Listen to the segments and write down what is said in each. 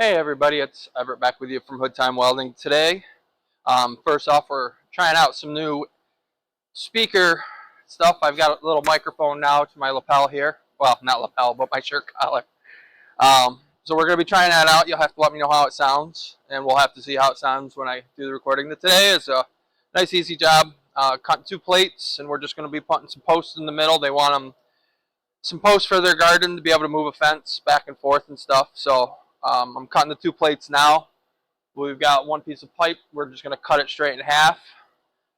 Hey everybody, it's Everett back with you from Hood Time Welding today. First off, we're trying out some new speaker stuff. I've got a little microphone now to my lapel here. Well, not lapel, but my shirt collar. So we're going to be trying that out. You'll have to let me know how it sounds, and we'll have to see how it sounds when I do the recording. Today is a nice, easy job. Cutting 2 plates, and we're just going to be putting some posts in the middle. They want some posts for their garden to be able to move a fence back and forth and stuff. So I'm cutting the 2 plates now. We've got 1 piece of pipe. We're just going to cut it straight in half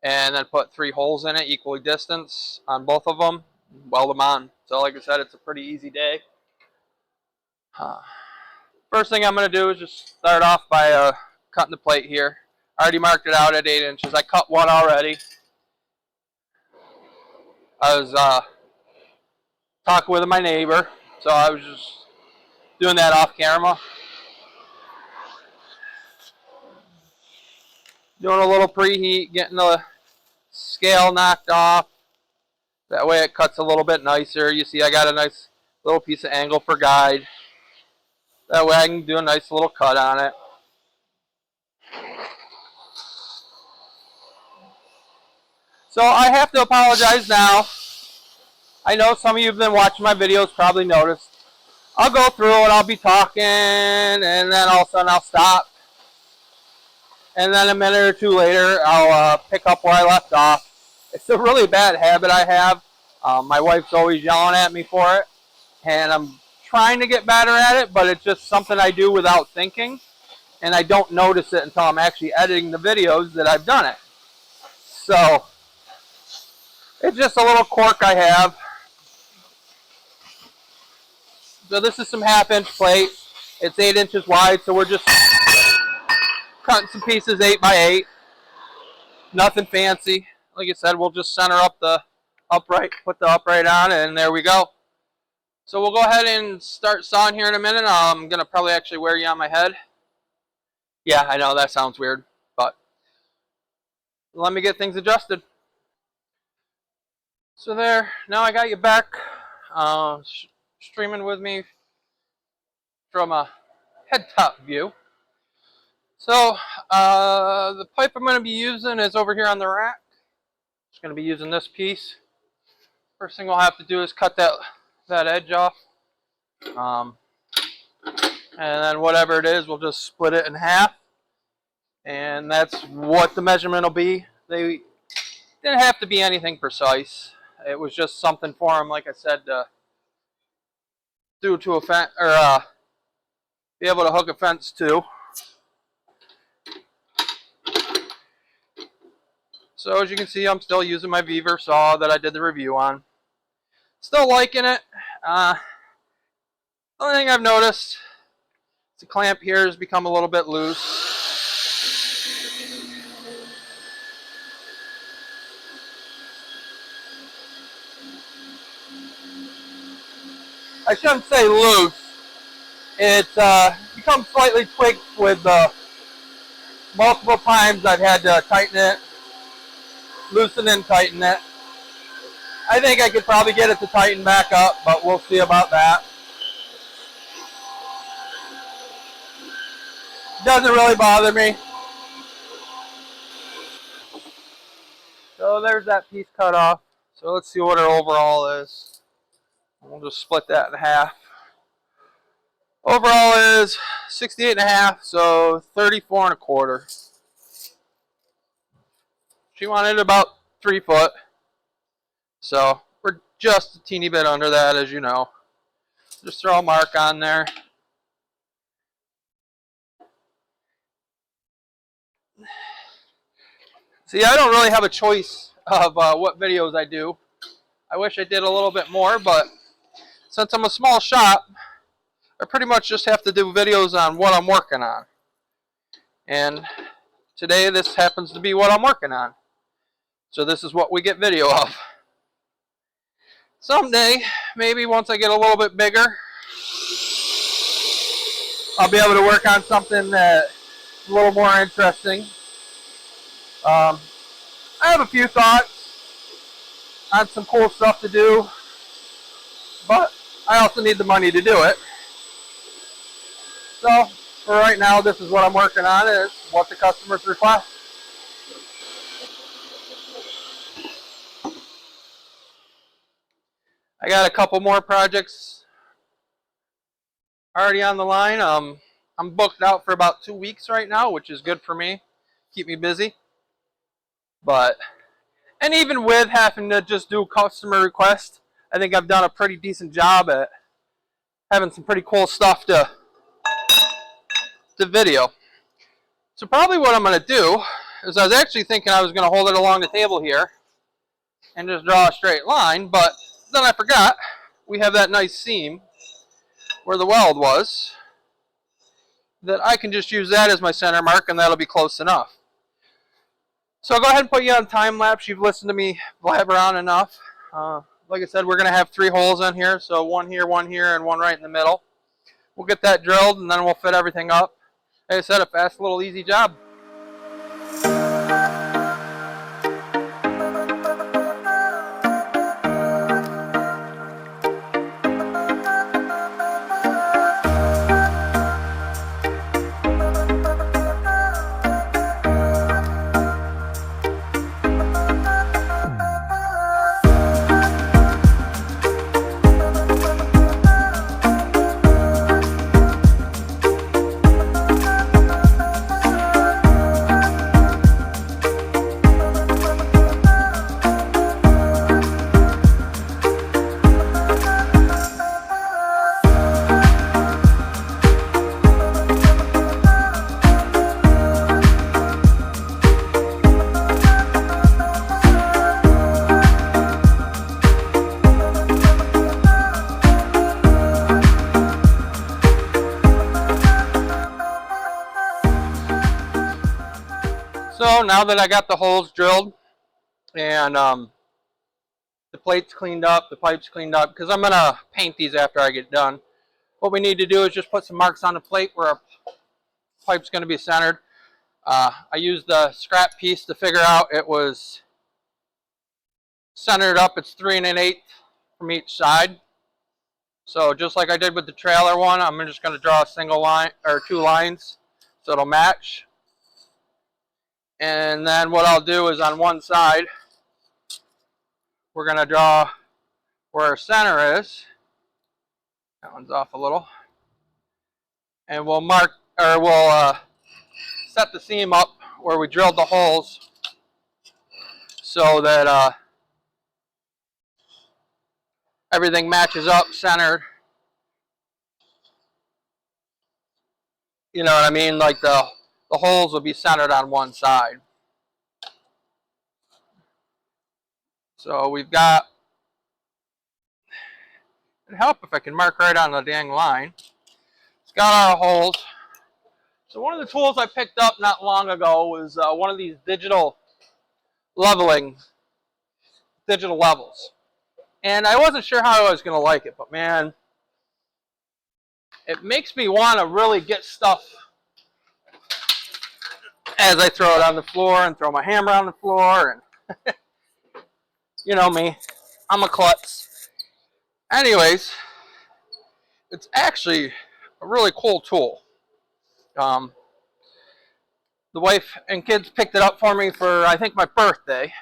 and then put 3 holes in it, equally distanced on both of them, weld them on. So like I said, it's a pretty easy day. First thing I'm going to do is just start off by cutting the plate here. I already marked it out at 8 inches. I cut one already. I was talking with my neighbor, so I was just doing that off camera. Doing a little preheat, getting the scale knocked off. That way it cuts a little bit nicer. You see I got a nice little piece of angle for guide. That way I can do a nice little cut on it. So I have to apologize now. I know some of you have been watching my videos, probably noticed. I'll go through and I'll be talking, and then all of a sudden I'll stop. And then a minute or 2 later, I'll pick up where I left off. It's a really bad habit I have. My wife's always yelling at me for it, and I'm trying to get better at it, but it's just something I do without thinking, and I don't notice it until I'm actually editing the videos that I've done it. So it's just a little quirk I have. So this is some 1/2 inch plate. It's 8 inches wide, so we're just cutting some pieces 8 by 8. Nothing fancy. Like I said, we'll just center up the upright, put the upright on, and there we go. So we'll go ahead and start sawing here in a minute. I'm going to probably actually wear you on my head. Yeah, I know that sounds weird, but let me get things adjusted. So there, now I got you back streaming with me from a head top view. So the pipe I'm going to be using is over here on the rack. Just going to be using this piece. First thing we'll have to do is cut that edge off. And then whatever it is, we'll just split it in half. And that's what the measurement will be. They didn't have to be anything precise. It was just something for them, like I said, to do to a fence, or be able to hook a fence to. So as you can see, I'm still using my Beaver saw that I did the review on. Still liking it. The only thing I've noticed is the clamp here has become a little bit loose. I shouldn't say loose. It's become slightly twigged with multiple times I've had to tighten it, loosen and tighten it. I think I could probably get it to tighten back up, but we'll see about that. Doesn't really bother me. So there's that piece cut off. So let's see what our overall is. We'll just split that in half. Overall is 68.5, so 34.25. She wanted about 3 foot. So we're just a teeny bit under that, as you know. Just throw a mark on there. See, I don't really have a choice of what videos I do. I wish I did a little bit more, but since I'm a small shop, I pretty much just have to do videos on what I'm working on. And today this happens to be what I'm working on. So this is what we get video of. Someday, maybe once I get a little bit bigger, I'll be able to work on something that's a little more interesting. I have a few thoughts on some cool stuff to do, but I also need the money to do it. So For right now, this is what I'm working on, is what the customers request. I got a couple more projects already on the line. I'm booked out for about 2 weeks right now, which is good for me. Keep me busy. And even with having to just do customer requests, I think I've done a pretty decent job at having some pretty cool stuff to video. So probably what I'm going to do is, I was actually thinking I was going to hold it along the table here and just draw a straight line, but then I forgot we have that nice seam where the weld was, that I can just use that as my center mark, and that'll be close enough. So I'll go ahead and put you on time lapse. You've listened to me blabber on enough. Like I said, we're going to have 3 holes in here, so one here, and one right in the middle. We'll get that drilled, and then we'll fit everything up. Like I said, a fast, little, easy job. So now that I got the holes drilled and the plates cleaned up, the pipes cleaned up, because I'm going to paint these after I get done, what we need to do is just put some marks on the plate where our pipe's going to be centered. I used the scrap piece to figure out it was centered up. It's 3 1/8 from each side. So just like I did with the trailer one, I'm just going to draw a single line or 2 lines so it'll match. And then what I'll do is, on one side, we're going to draw where our center is. That one's off a little. And we'll mark, or we'll set the seam up where we drilled the holes so that everything matches up, centered. You know what I mean? Like the holes will be centered on one side. So we've got, it'd help if I can mark right on the dang line. It's got our holes. So one of the tools I picked up not long ago was one of these digital levels. And I wasn't sure how I was going to like it, but man, it makes me want to really get stuff as I throw it on the floor and throw my hammer on the floor. And you know me, I'm a klutz. Anyways, it's actually a really cool tool. The wife and kids picked it up for me for, I think, my birthday.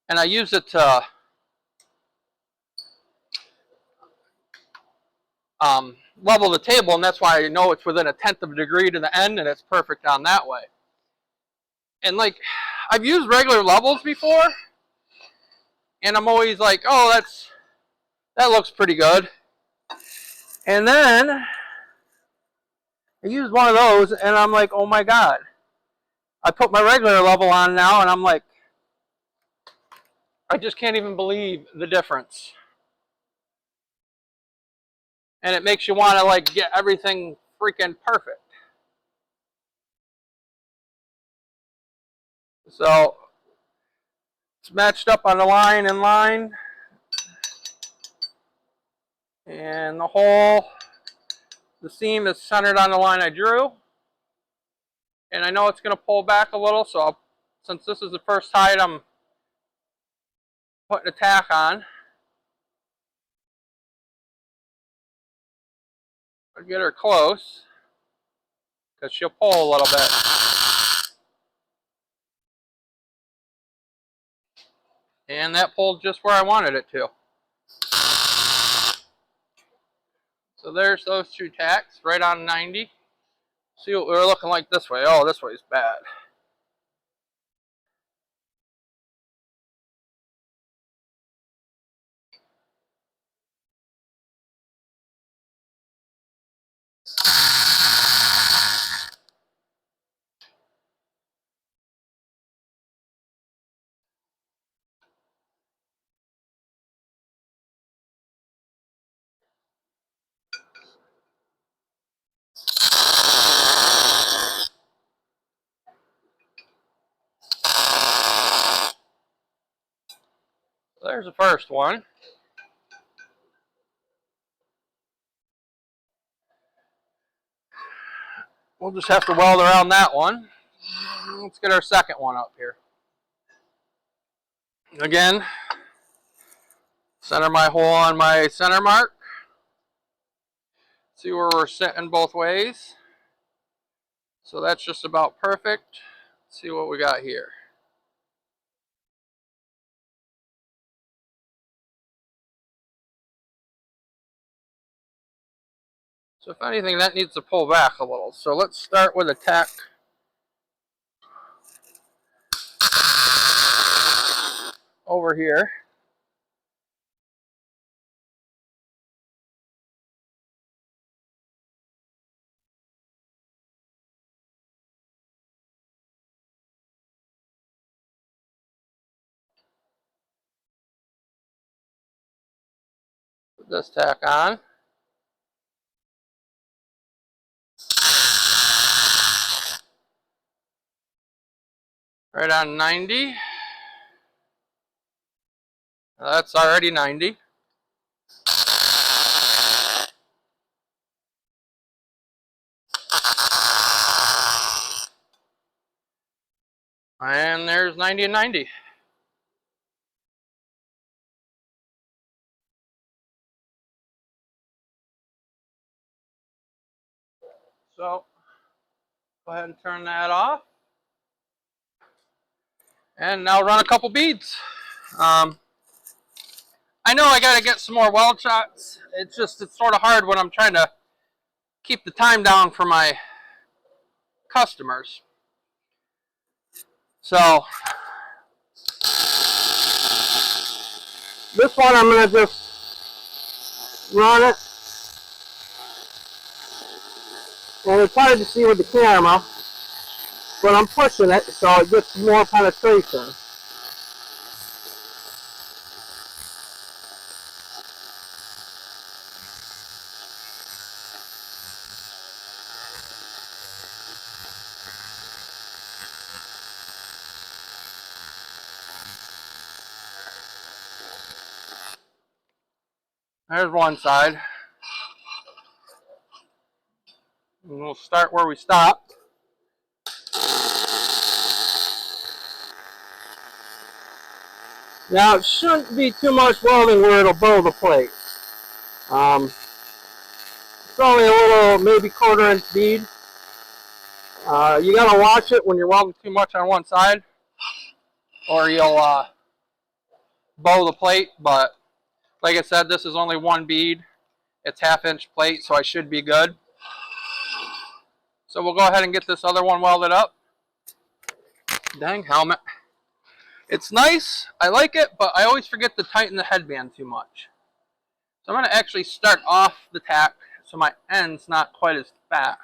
And I use it to level the table, and that's why I know it's within 1/10 of a degree to the end, and it's perfect on that way. And like, I've used regular levels before, and I'm always like, oh, that looks pretty good. And then I used one of those, and I'm like, oh my god. I put my regular level on now, and I'm like, I just can't even believe the difference. And it makes you want to like get everything freaking perfect. So it's matched up on the line in line. And the seam is centered on the line I drew. And I know it's going to pull back a little, so since this is the first height I'm putting a tack on, I'll get her close. because she'll pull a little bit. And that pulled just where I wanted it to. So there's those two tacks, right on 90. See what we're looking like this way. Oh, this way is bad. There's the first one. We'll just have to weld around that one. Let's get our second one up here. Again, center my hole on my center mark. See where we're sitting both ways. So that's just about perfect. Let's see what we got here. So if anything, that needs to pull back a little. So let's start with a tack over here. Put this tack on. Right on 90. That's already 90. And there's 90 and 90. So go ahead and turn that off. And now run a couple beads. I know I got to get some more weld shots. It's sort of hard when I'm trying to keep the time down for my customers. So this one I'm going to just run it. And it's hard to see with the camera, but I'm pushing it so it gets more penetration. There's one side. And we'll start where we stopped. Now it shouldn't be too much welding where it'll bow the plate. It's only a little, maybe quarter-inch bead. You gotta watch it when you're welding too much on one side, or you'll bow the plate. But like I said, this is only one bead. It's half-inch plate, so I should be good. So we'll go ahead and get this other one welded up. Dang helmet. It's nice, I like it, but I always forget to tighten the headband too much. So I'm going to actually start off the tack so my end's not quite as fat.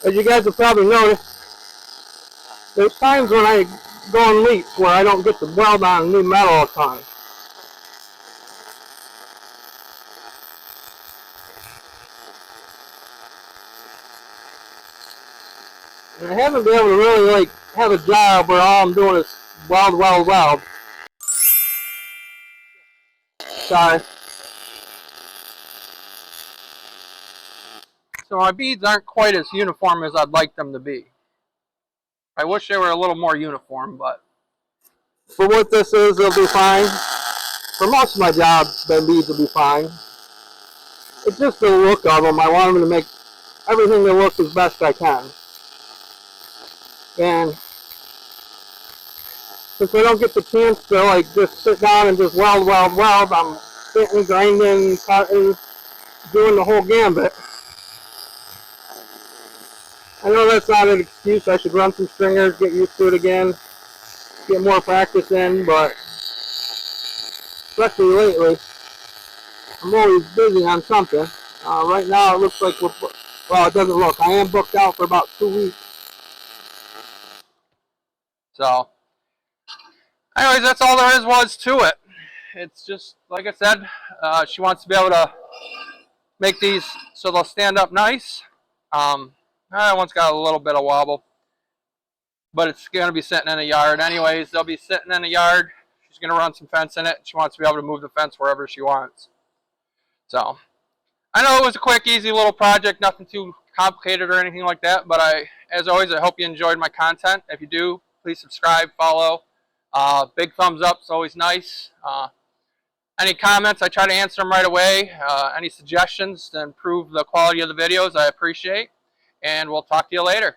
As you guys have probably noticed, there's times when I go on leaps where I don't get to weld on new metal all the time. And I haven't been able to really have a job where all I'm doing is weld. Sorry. So my beads aren't quite as uniform as I'd like them to be. I wish they were a little more uniform, but for what this is, they'll be fine. for most of my jobs, the beads will be fine. It's just the look of them. I want them to make everything to look as best I can. And since I don't get the chance to like just sit down and just weld, I'm sitting, grinding, cutting, doing the whole gambit. I know that's not an excuse. I should run some stringers, get used to it again, get more practice in, but especially lately, I'm always busy on something. Right now it looks like well, it doesn't look. I am booked out for about 2 weeks. So, anyways, that's all there was to it. It's just, like I said, she wants to be able to make these so they'll stand up nice. That one's got a little bit of wobble, but it's going to be sitting in a yard anyways. They'll be sitting in a yard. She's going to run some fence in it. She wants to be able to move the fence wherever she wants. So, I know it was a quick, easy little project, nothing too complicated or anything like that, but as always, I hope you enjoyed my content. If you do, please subscribe, follow. Big thumbs up is always nice. Any comments, I try to answer them right away. Any suggestions to improve the quality of the videos, I appreciate. And we'll talk to you later.